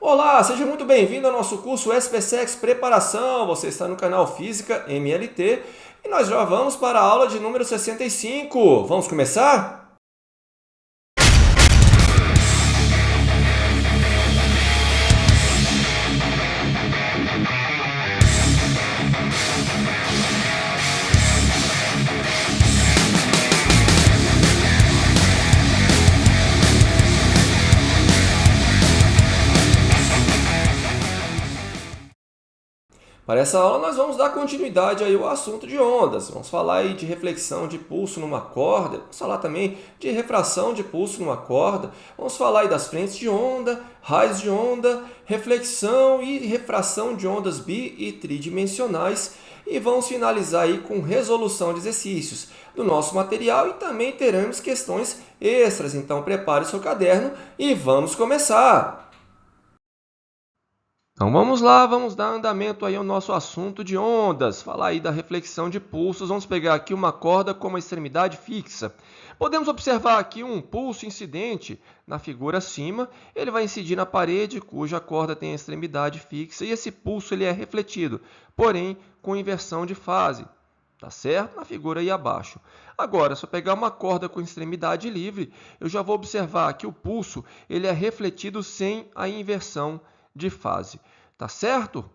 Olá, seja muito bem-vindo ao nosso curso SPSEX Preparação. Você está no canal Física MLT e nós já vamos para a aula de número 65. Vamos começar? Para essa aula, nós vamos dar continuidade aí ao assunto de ondas. Vamos falar aí de reflexão de pulso numa corda, vamos falar também de refração de pulso numa corda, vamos falar aí das frentes de onda, raios de onda, reflexão e refração de ondas bi e tridimensionais e vamos finalizar aí com resolução de exercícios do nosso material e também teremos questões extras. Então, prepare o seu caderno e vamos começar! Então vamos lá, vamos dar andamento aí ao nosso assunto de ondas, falar aí da reflexão de pulsos. Vamos pegar aqui uma corda com uma extremidade fixa. Podemos observar aqui um pulso incidente na figura acima. Ele vai incidir na parede cuja corda tem a extremidade fixa e esse pulso ele é refletido, porém com inversão de fase. Tá certo? Na figura aí abaixo. Agora, se eu pegar uma corda com extremidade livre, eu já vou observar que o pulso ele é refletido sem a inversão de fase. Tá certo?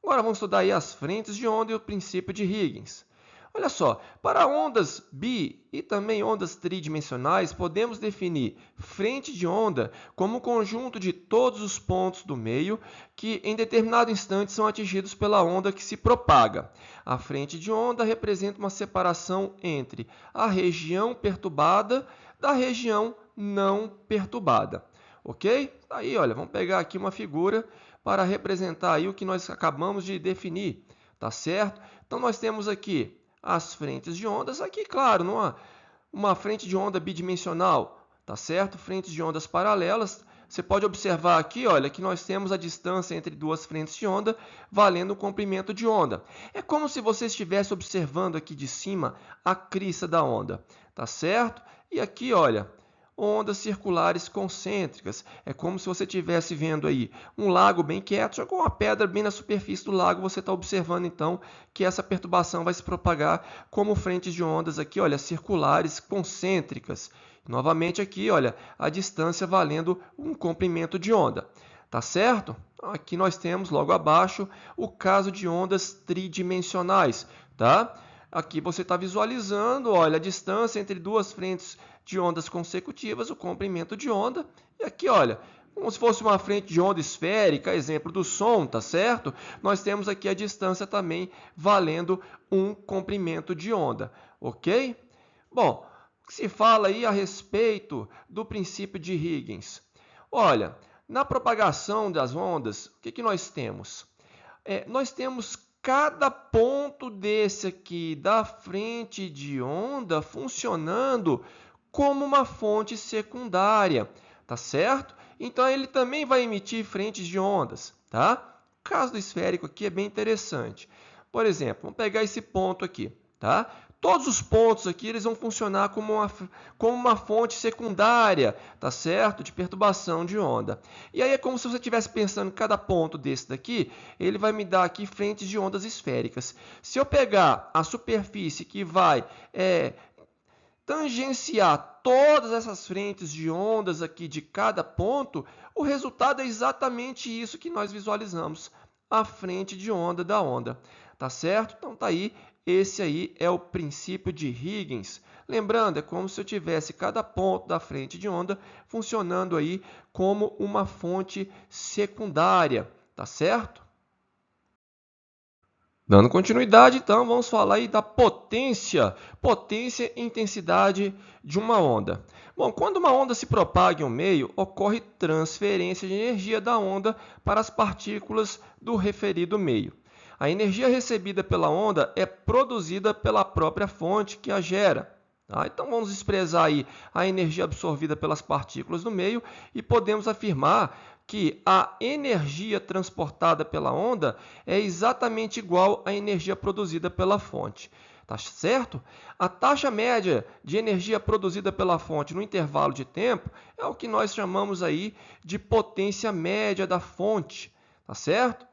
Agora vamos estudar aí as frentes de onda e o princípio de Huygens. Olha só, para ondas bi e também ondas tridimensionais, podemos definir frente de onda como um conjunto de todos os pontos do meio que em determinado instante são atingidos pela onda que se propaga. A frente de onda representa uma separação entre a região perturbada da região não perturbada. Ok? Aí, olha, vamos pegar aqui uma figura para representar aí o que nós acabamos de definir, tá certo? Então, nós temos aqui as frentes de ondas, aqui, claro, uma frente de onda bidimensional, tá certo? Frentes de ondas paralelas. Você pode observar aqui, olha, que nós temos a distância entre duas frentes de onda valendo o comprimento de onda. É como se você estivesse observando aqui de cima a crista da onda, tá certo? E aqui, olha, ondas circulares concêntricas. É como se você estivesse vendo aí um lago bem quieto, jogou uma pedra bem na superfície do lago, você está observando então que essa perturbação vai se propagar como frentes de ondas aqui, olha, circulares concêntricas. Novamente aqui, olha, a distância valendo um comprimento de onda. Tá certo? Aqui nós temos logo abaixo o caso de ondas tridimensionais, tá? Aqui você está visualizando, olha, a distância entre duas frentes de ondas consecutivas, o comprimento de onda. E aqui, olha, como se fosse uma frente de onda esférica, exemplo do som, tá certo? Nós temos aqui a distância também valendo um comprimento de onda, ok? Bom, o que se fala aí a respeito do princípio de Huygens? Olha, na propagação das ondas, o que nós temos? Nós temos cada ponto desse aqui da frente de onda funcionando como uma fonte secundária, tá certo? Então, ele também vai emitir frentes de ondas, tá? O caso do esférico aqui é bem interessante. Por exemplo, vamos pegar esse ponto aqui, tá? Todos os pontos aqui eles vão funcionar como uma fonte secundária, tá certo? De perturbação de onda. E aí é como se você estivesse pensando que cada ponto desse daqui, ele vai me dar aqui frentes de ondas esféricas. Se eu pegar a superfície que vai tangenciar todas essas frentes de ondas aqui de cada ponto, o resultado é exatamente isso que nós visualizamos, a frente de onda da onda. Tá certo? Então tá aí, esse aí é o princípio de Huygens. Lembrando, é como se eu tivesse cada ponto da frente de onda funcionando aí como uma fonte secundária, tá certo? Dando continuidade, então, vamos falar aí da potência e intensidade de uma onda. Bom, quando uma onda se propaga em um meio, ocorre transferência de energia da onda para as partículas do referido meio. A energia recebida pela onda é produzida pela própria fonte que a gera. Tá? Então, vamos expressar aí a energia absorvida pelas partículas do meio e podemos afirmar que a energia transportada pela onda é exatamente igual à energia produzida pela fonte. tá certo? A taxa média de energia produzida pela fonte no intervalo de tempo é o que nós chamamos aí de potência média da fonte, tá certo?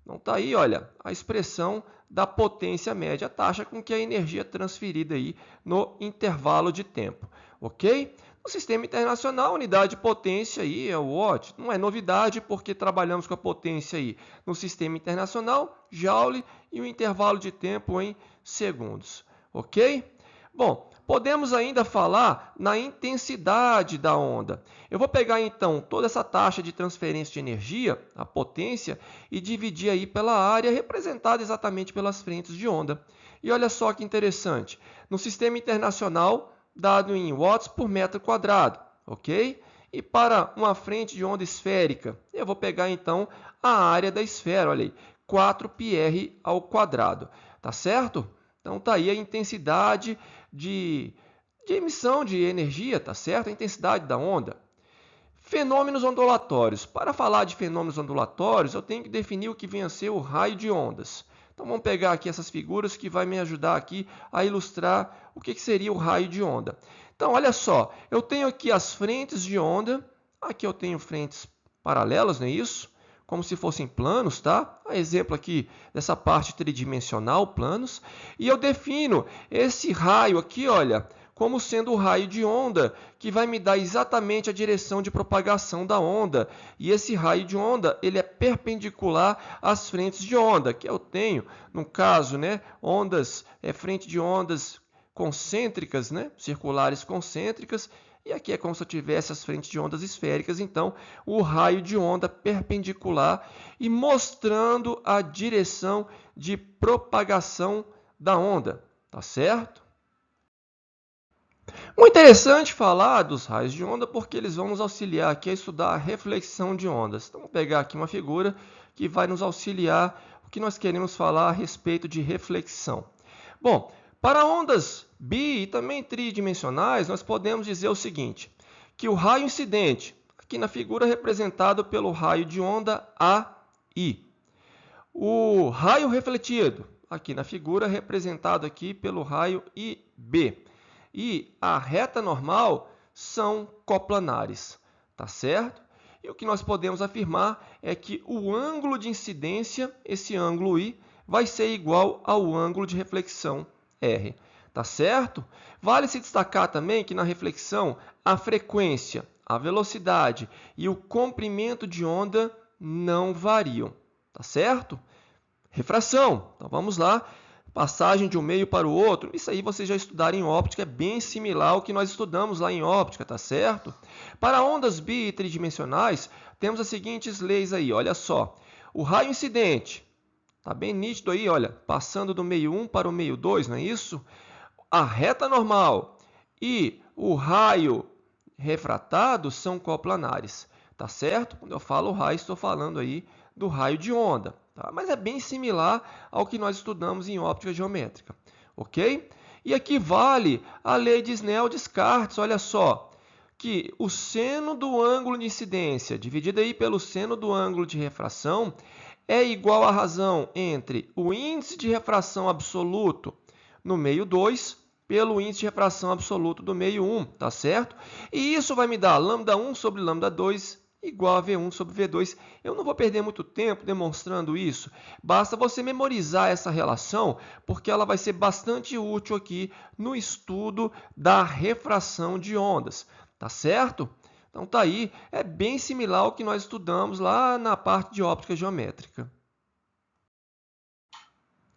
Então tá aí, olha, a expressão da potência média, a taxa com que a energia é transferida aí no intervalo de tempo, ok? No sistema internacional, a unidade de potência aí é o watt. Não é novidade porque trabalhamos com a potência aí no sistema internacional, joule, e o intervalo de tempo em segundos, ok? Bom, podemos ainda falar na intensidade da onda. Eu vou pegar então toda essa taxa de transferência de energia, a potência, e dividir aí pela área representada exatamente pelas frentes de onda. E olha só que interessante, no sistema internacional, dado em watts por metro quadrado, ok? E para uma frente de onda esférica, eu vou pegar então a área da esfera, olha aí, 4πr ao quadrado, tá certo? Então tá aí a intensidade de emissão de energia, tá certo? A intensidade da onda. Fenômenos ondulatórios. Para falar de fenômenos ondulatórios, eu tenho que definir o que vem a ser o raio de ondas. Então vamos pegar aqui essas figuras que vai me ajudar aqui a ilustrar o que seria o raio de onda. Então olha só, eu tenho aqui as frentes de onda, aqui eu tenho frentes paralelas, não é isso? Como se fossem planos, tá? Exemplo aqui dessa parte tridimensional, planos. E eu defino esse raio aqui, olha, como sendo o raio de onda, que vai me dar exatamente a direção de propagação da onda. E esse raio de onda, ele é perpendicular às frentes de onda, que eu tenho, no caso, né, ondas, frente de ondas concêntricas, né, circulares concêntricas, e aqui é como se eu tivesse as frentes de ondas esféricas, então o raio de onda perpendicular e mostrando a direção de propagação da onda, tá certo? Muito interessante falar dos raios de onda porque eles vão nos auxiliar aqui a estudar a reflexão de ondas. Então, vamos pegar aqui uma figura que vai nos auxiliar o que nós queremos falar a respeito de reflexão. Bom, para ondas bi e também tridimensionais, nós podemos dizer o seguinte, que o raio incidente, aqui na figura representado pelo raio de onda AI, o raio refletido, aqui na figura representado aqui pelo raio IB, e a reta normal são coplanares, tá certo? E o que nós podemos afirmar é que o ângulo de incidência, esse ângulo I, vai ser igual ao ângulo de reflexão R, tá certo? Vale se destacar também que na reflexão a frequência, a velocidade e o comprimento de onda não variam, tá certo? Refração, então vamos lá. Passagem de um meio para o outro, isso aí vocês já estudaram em óptica, é bem similar ao que nós estudamos lá em óptica, tá certo? Para ondas bi e tridimensionais, temos as seguintes leis aí, olha só. O raio incidente, tá bem nítido aí, olha, passando do meio 1 para o meio 2, não é isso? A reta normal e o raio refratado são coplanares, tá certo? Quando eu falo raio, estou falando aí do raio de onda. Tá? Mas é bem similar ao que nós estudamos em óptica geométrica, ok? E aqui vale a lei de Snell-Descartes, olha só, que o seno do ângulo de incidência dividido aí pelo seno do ângulo de refração é igual à razão entre o índice de refração absoluto no meio 2 pelo índice de refração absoluto do meio 1, tá certo? E isso vai me dar lambda1 sobre lambda2 igual a V1 sobre V2. Eu não vou perder muito tempo demonstrando isso. Basta você memorizar essa relação, porque ela vai ser bastante útil aqui no estudo da refração de ondas. Tá certo? Então tá aí, é bem similar ao que nós estudamos lá na parte de óptica geométrica.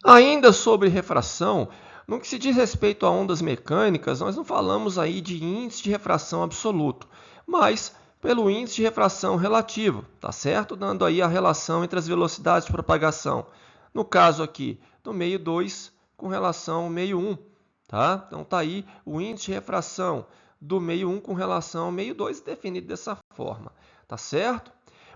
Ainda sobre refração, no que se diz respeito a ondas mecânicas, nós não falamos aí de índice de refração absoluto, mas pelo índice de refração relativo, tá certo? Dando aí a relação entre as velocidades de propagação. No caso aqui, do meio 2 com relação ao meio 1, tá? Então tá aí o índice de refração do meio 1 com relação ao meio 2 definido dessa forma, tá certo?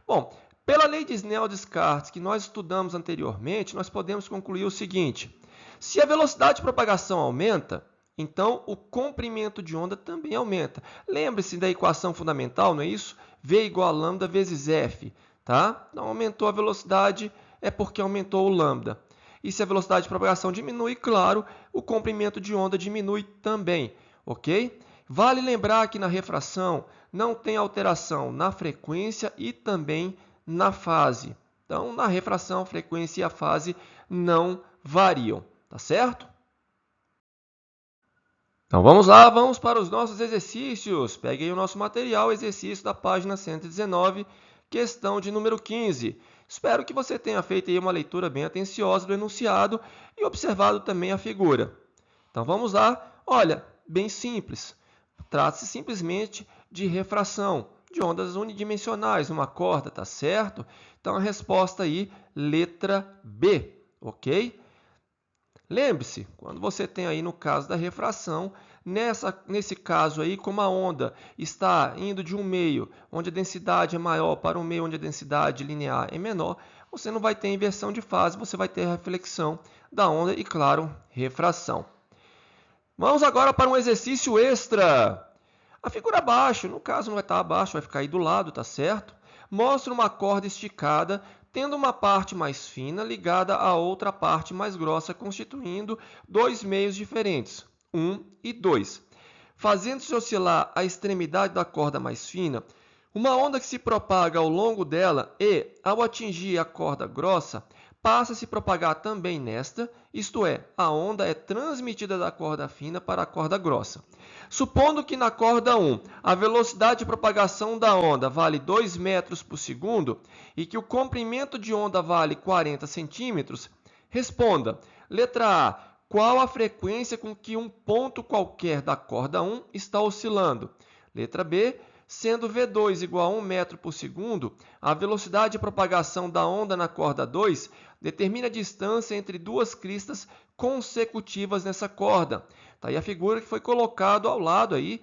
Bom, pela lei de Snell-Descartes que nós estudamos anteriormente, nós podemos concluir o seguinte: se a velocidade de propagação aumenta, então o comprimento de onda também aumenta. Lembre-se da equação fundamental, não é isso? V igual a lambda vezes F, tá? Então aumentou a velocidade é porque aumentou o lambda. E se a velocidade de propagação diminui, claro, o comprimento de onda diminui também, ok? Vale lembrar que na refração não tem alteração na frequência e também na fase. Então, na refração, a frequência e a fase não variam, tá certo? Então vamos lá, vamos para os nossos exercícios. Pegue aí o nosso material, exercício da página 119, questão de número 15. Espero que você tenha feito aí uma leitura bem atenciosa do enunciado e observado também a figura. Então vamos lá. Olha, bem simples. Trata-se simplesmente de refração, de ondas unidimensionais, uma corda, tá certo? Então a resposta aí, letra B, ok? Lembre-se, quando você tem aí no caso da refração, nesse caso aí, como a onda está indo de um meio onde a densidade é maior para um meio onde a densidade linear é menor, você não vai ter inversão de fase, você vai ter reflexão da onda e, claro, refração. Vamos agora para um exercício extra. A figura abaixo, no caso não vai estar abaixo, vai ficar aí do lado, tá certo? Mostra uma corda esticada, tendo uma parte mais fina ligada a outra parte mais grossa, constituindo dois meios diferentes, 1 e 2. Fazendo-se oscilar a extremidade da corda mais fina, uma onda que se propaga ao longo dela e, ao atingir a corda grossa, passa a se propagar também nesta, isto é, a onda é transmitida da corda fina para a corda grossa. Supondo que na corda 1 a velocidade de propagação da onda vale 2 metros por segundo e que o comprimento de onda vale 40 centímetros, responda, letra A, qual a frequência com que um ponto qualquer da corda 1 está oscilando? Letra B, sendo V2 igual a 1 metro por segundo, a velocidade de propagação da onda na corda 2 determina a distância entre duas cristas consecutivas nessa corda. Está aí a figura que foi colocado ao lado aí,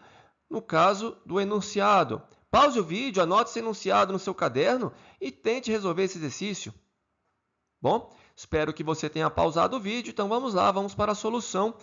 no caso do enunciado. Pause o vídeo, anote esse enunciado no seu caderno e tente resolver esse exercício. Bom, espero que você tenha pausado o vídeo, então vamos lá, vamos para a solução.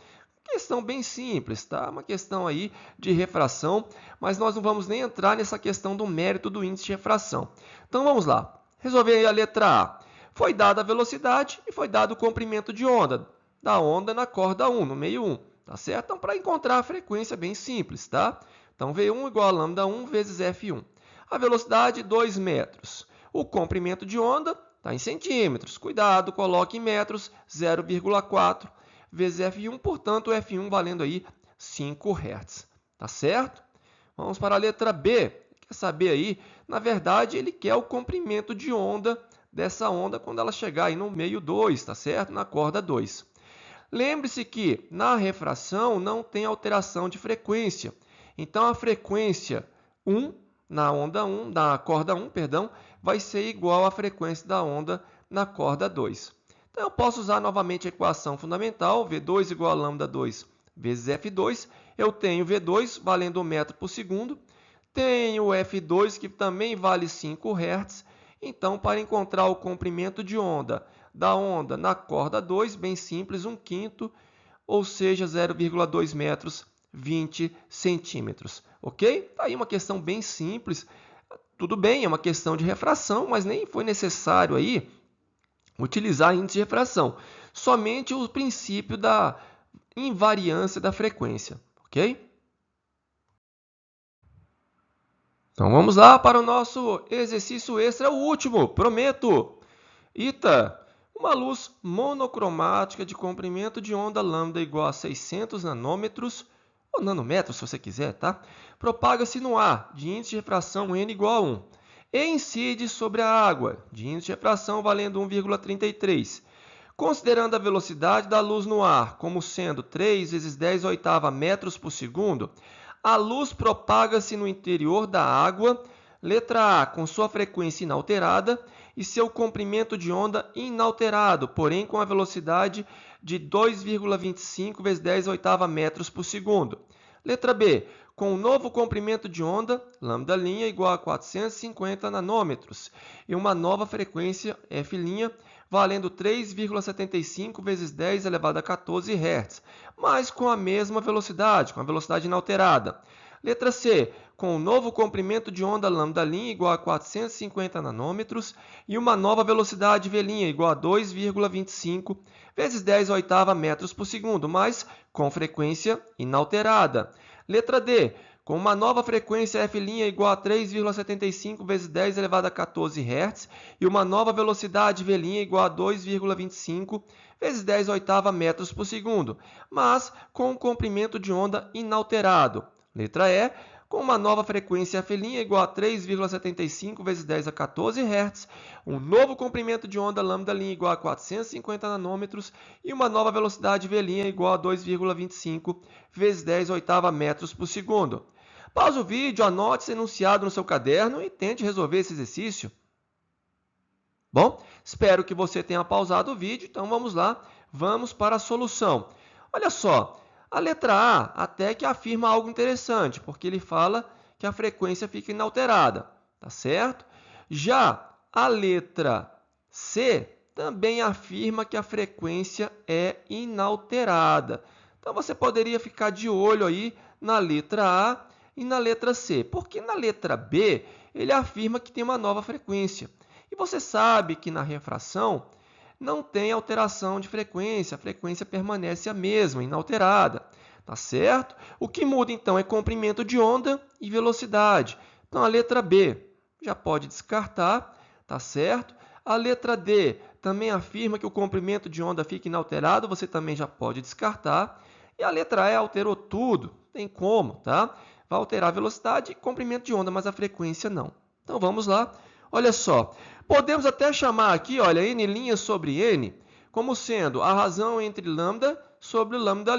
Questão bem simples, tá? Uma questão aí de refração, mas nós não vamos nem entrar nessa questão do mérito do índice de refração. Então vamos lá. Resolver aí a letra A. Foi dada a velocidade e foi dado o comprimento de onda, da onda na corda 1, no meio 1, tá certo? Então para encontrar a frequência bem simples, tá? Então V1 igual a lambda 1 vezes F1. A velocidade 2 metros. O comprimento de onda está em centímetros. Cuidado, coloque em metros, 0,4 vezes F1, portanto, F1 valendo aí 5 Hz. Tá certo? Vamos para a letra B. Quer saber aí? Na verdade, ele quer o comprimento de onda dessa onda quando ela chegar aí no meio 2, tá certo? Na corda 2. Lembre-se que na refração não tem alteração de frequência. Então, a frequência 1 na onda 1, na corda 1, perdão, vai ser igual à frequência da onda na corda 2. Então, eu posso usar novamente a equação fundamental, V2 igual a lambda 2 vezes F2. Eu tenho V2 valendo 1 metro por segundo. Tenho F2 que também vale 5 Hz. Então, para encontrar o comprimento de onda da onda na corda 2, bem simples, 1/5, ou seja, 0,2 metros, 20 centímetros. Ok? Tá aí uma questão bem simples. Tudo bem, é uma questão de refração, mas nem foi necessário aí utilizar índice de refração. Somente o princípio da invariância da frequência. Ok? Então vamos lá para o nosso exercício extra, o último, prometo. Ita, uma luz monocromática de comprimento de onda lambda igual a 600 nanômetros, ou nanômetros se você quiser, tá? Propaga-se no ar, de índice de refração n igual a 1, e incide sobre a água, de índice de refração valendo 1,33. Considerando a velocidade da luz no ar como sendo 3 vezes 10 oitava metros por segundo, a luz propaga-se no interior da água, letra A, com sua frequência inalterada e seu comprimento de onda inalterado, porém com a velocidade de 2,25 vezes 10 oitava metros por segundo. Letra B, com um novo comprimento de onda, lambda' igual a 450 nanômetros, e uma nova frequência, F', valendo 3,75 vezes 10 elevado a 14 Hz, mas com a mesma velocidade, com a velocidade inalterada. Letra C, com o novo comprimento de onda lambda' igual a 450 nanômetros e uma nova velocidade v' igual a 2,25 vezes 10 à oitava metros por segundo, mas com frequência inalterada. Letra D, com uma nova frequência f' igual a 3,75 vezes 10 elevado a 14 Hz e uma nova velocidade v' igual a 2,25 vezes 10 à oitava metros por segundo, mas com um comprimento de onda inalterado. Letra E, com uma nova frequência f' igual a 3,75 vezes 10 a 14 Hz, um novo comprimento de onda lambda' igual a 450 nanômetros e uma nova velocidade v' igual a 2,25 vezes 10 à oitava metros por segundo. Pause o vídeo, anote esse enunciado no seu caderno e tente resolver esse exercício. Bom, espero que você tenha pausado o vídeo, então vamos lá, vamos para a solução. Olha só, a letra A até que afirma algo interessante, porque ele fala que a frequência fica inalterada, tá certo? Já a letra C também afirma que a frequência é inalterada. Então você poderia ficar de olho aí na letra A e na letra C, porque na letra B ele afirma que tem uma nova frequência. E você sabe que na refração não tem alteração de frequência, a frequência permanece a mesma, inalterada, tá certo? O que muda então é comprimento de onda e velocidade. Então a letra B já pode descartar, tá certo? A letra D também afirma que o comprimento de onda fica inalterado, você também já pode descartar. E a letra E alterou tudo, tem como, tá? Vai alterar a velocidade e comprimento de onda, mas a frequência não. Então vamos lá. Olha só, podemos até chamar aqui, olha, n' sobre n, como sendo a razão entre lambda sobre lambda',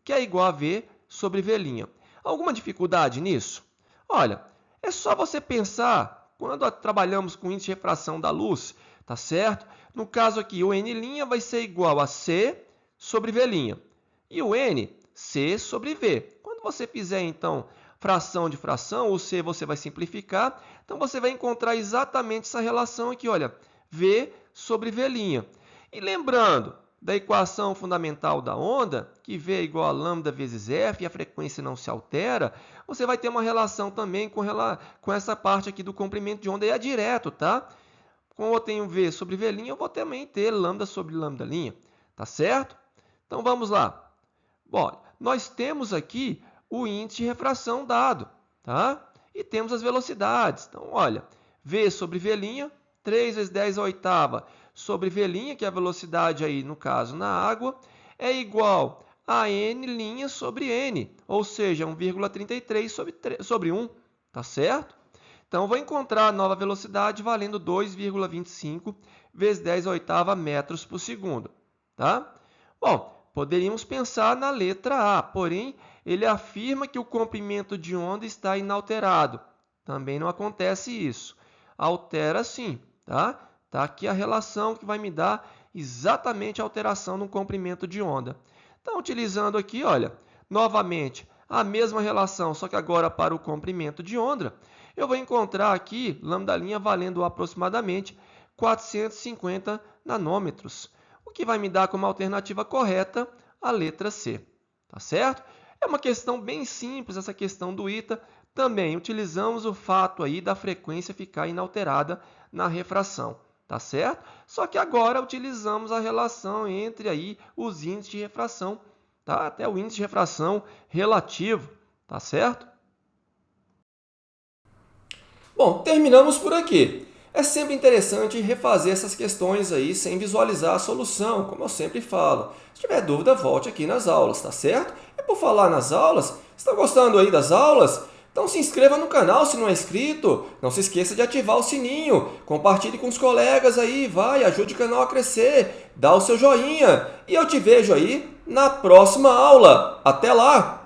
que é igual a v sobre v'. Alguma dificuldade nisso? Olha, é só você pensar quando trabalhamos com índice de refração da luz, tá certo? No caso aqui, o n' vai ser igual a c sobre v' e o n, c sobre v. Quando você fizer, então, fração de fração, o c você vai simplificar, então você vai encontrar exatamente essa relação aqui, olha, v sobre v'. E lembrando da equação fundamental da onda, que v é igual a lambda vezes f e a frequência não se altera, você vai ter uma relação também com essa parte aqui do comprimento de onda, e é direto, tá? Como eu tenho v sobre v', eu vou também ter lambda sobre lambda', tá certo? Então vamos lá. Bom, nós temos aqui o índice de refração dado, tá? E temos as velocidades. Então, olha, v sobre v', 3 vezes 10 à oitava sobre v', que é a velocidade aí, no caso, na água, é igual a n' sobre n, ou seja, 1,33 sobre 1, tá certo? Então, vou encontrar a nova velocidade valendo 2,25 vezes 10 à oitava metros por segundo, tá? Bom, poderíamos pensar na letra A, porém, ele afirma que o comprimento de onda está inalterado. Também não acontece isso. Altera sim, tá? Está aqui a relação que vai me dar exatamente a alteração no comprimento de onda. Então, utilizando aqui, olha, novamente, a mesma relação, só que agora para o comprimento de onda, eu vou encontrar aqui lambda' valendo aproximadamente 450 nanômetros, o que vai me dar como alternativa correta a letra C, tá certo? É uma questão bem simples essa questão do ITA. Também utilizamos o fato aí da frequência ficar inalterada na refração, tá certo? Só que agora utilizamos a relação entre aí os índices de refração, tá? Até o índice de refração relativo, tá certo? Bom, terminamos por aqui. É sempre interessante refazer essas questões aí sem visualizar a solução, como eu sempre falo. Se tiver dúvida, volte aqui nas aulas, tá certo? E por falar nas aulas, estão gostando aí das aulas? Então se inscreva no canal se não é inscrito. Não se esqueça de ativar o sininho. Compartilhe com os colegas aí, vai, ajude o canal a crescer. Dá o seu joinha. E eu te vejo aí na próxima aula. Até lá!